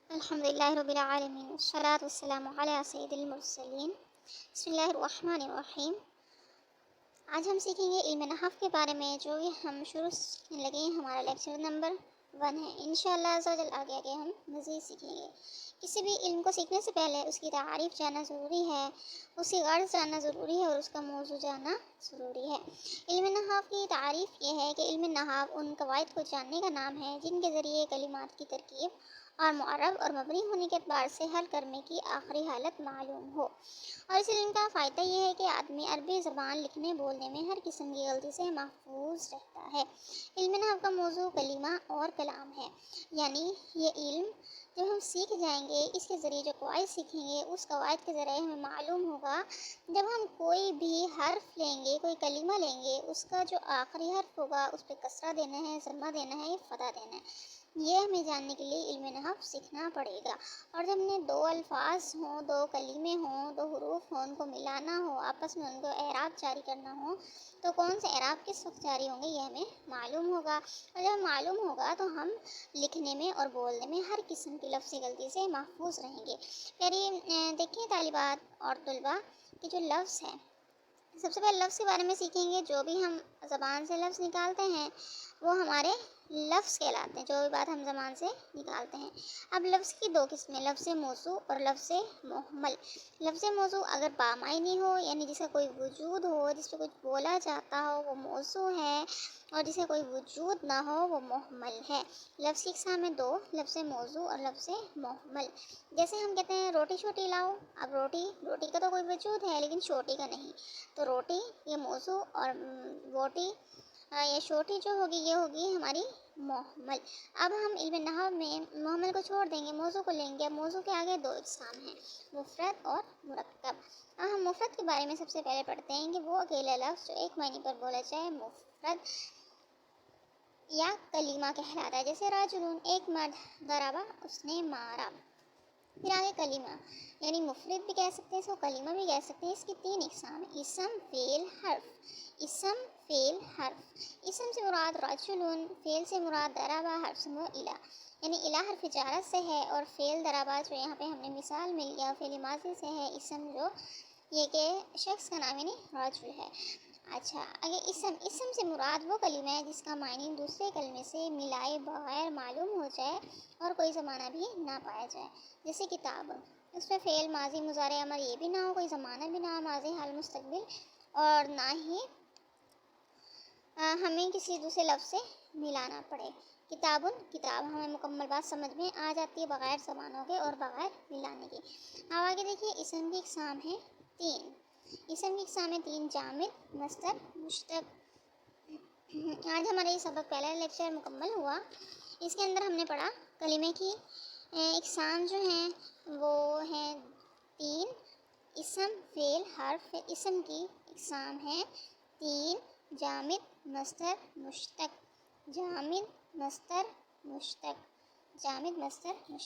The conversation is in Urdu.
الحمد للہ رب العالمین والصلاة والسلام علی سید المرسلین. بسم اللہ الرحمن الرحیم. آج ہم سیکھیں گے علم نحو کے بارے میں، جو بھی ہم شروع سے لگے ہیں. ہمارا لیکچر نمبر 1 ہے. انشاءاللہ عز و جل آگے آگے ہم مزید سیکھیں گے. کسی بھی علم کو سیکھنے سے پہلے اس کی تعریف جاننا ضروری ہے، اس کی غرض جاننا ضروری ہے اور اس کا موضوع جاننا ضروری ہے. علم نحو کی تعریف یہ ہے کہ علم نحو ان قواعد کو جاننے کا نام ہے جن کے ذریعے کلمات کی ترکیب اور معرب اور مبنی ہونے کے اعتبار سے حل کرنے کی آخری حالت معلوم ہو. اور اس علم کا فائدہ یہ ہے کہ آدمی عربی زبان لکھنے بولنے میں ہر قسم کی غلطی سے محفوظ رہتا ہے. علم نحو کا موضوع کلمہ اور کلام ہے، یعنی یہ علم جب ہم سیکھ جائیں گے، اس کے ذریعے جو قواعد سیکھیں گے، اس قواعد کے ذریعے ہمیں معلوم ہوگا جب ہم کوئی بھی حرف لیں گے، کوئی کلمہ لیں گے، اس کا جو آخری حرف ہوگا اس پہ کسرہ دینا ہے، ضمہ دینا ہے یا فتح دینا ہے. یہ ہمیں جاننے کے لیے علم نحو سیکھنا پڑے گا. اور جب ہم نے دو الفاظ ہوں، دو کلمے ہوں، دو حروف ہوں، ان کو ملانا ہو، آپس میں ان کو اعراب جاری کرنا ہو، تو کون سے اعراب کس وقت جاری ہوں گے یہ ہمیں معلوم ہوگا. اور جب معلوم ہوگا تو ہم لکھنے میں اور بولنے میں ہر قسم کی لفظی غلطی سے محفوظ رہیں گے. دیکھیں طالبات اور طلباء کہ جو لفظ ہے، سب سے پہلے لفظ کے بارے میں سیکھیں گے. جو بھی ہم زبان سے لفظ نکالتے ہیں وہ ہمارے لفظ کہلاتے ہیں، جو بھی بات ہم زبان سے نکالتے ہیں. اب لفظ کی دو قسمیں، لفظ موضوع اور لفظ محمل. لفظ موضوع اگر بامعنی ہو، یعنی جس کا کوئی وجود ہو، جس پہ کچھ بولا جاتا ہو، وہ موضوع ہے. اور جس کا کوئی وجود نہ ہو وہ محمل ہے. لفظ کی اقسام میں دو، لفظ موضوع اور لفظ محمل. جیسے ہم کہتے ہیں روٹی شوٹی لاؤ. اب روٹی کا تو کوئی وجود ہے لیکن شوٹی کا نہیں، تو روٹی یہ موضوع اور بوٹی یا شوٹی جو ہوگی یہ ہوگی ہماری محمل. اب ہم علم نحو میں محمل کو چھوڑ دیں گے، موضوع کو لیں گے. اب موضوع کے آگے دو اقسام ہیں، مفرد اور مرکب. اب ہم مفرد کے بارے میں سب سے پہلے پڑھتے ہیں کہ وہ اکیلا لفظ جو ایک معنی پر بولا جائے مفرد یا کلمہ کہلاتا ہے. جیسے راجلون، ایک مرد، ضربہ، اس نے مارا. پھر آگے کلمہ، یعنی مفرد بھی کہہ سکتے ہیں، اس کو کلمہ بھی کہہ سکتے ہیں. اس کی تین اقسام ہیں، اسم، فعل، حرف. اسم، فعل، حرف. اسم سے مراد راجلون، فعل سے مراد ضربہ، حرف سے مراد الہ، یعنی الہ حرف جارت سے ہے. اور فعل ضربہ جو یہاں پہ ہم نے مثال مل گیا فعل ماضی سے ہے. اسم جو یہ کہ شخص کا نام یعنی راجل ہے. اچھا، اگر اسم سے مراد وہ کلمہ ہے جس کا معنی دوسرے کلمے سے ملائے بغیر معلوم ہو جائے اور کوئی زمانہ بھی نہ پایا جائے. جیسے کتاب، اس پہ فعل ماضی مضارع امر یہ بھی نہ ہو، کوئی زمانہ بھی نہ ہو، ماضی حال مستقبل، اور نہ ہی ہمیں کسی دوسرے لفظ سے ملانا پڑے. کتاب ہمیں مکمل بات سمجھ میں آ جاتی ہے بغیر زبانوں کے اور بغیر ملانے کے. اب آگے دیکھیے اسم کی اقسام ہیں تین. اسم کی اقسام ہیں تین، جامد، مصدر، مشتق. آج ہمارا یہ سبق پہلا لیکچر مکمل ہوا. اس کے اندر ہم نے پڑھا کلمے کی اقسام جو ہیں وہ ہیں تین، اسم، فعل، حرف. اسم کی اقسام ہیں تین، جامد، مصدر، مشتق. جامد، مصدر، مشتق. جامد، مصدر، مشتق.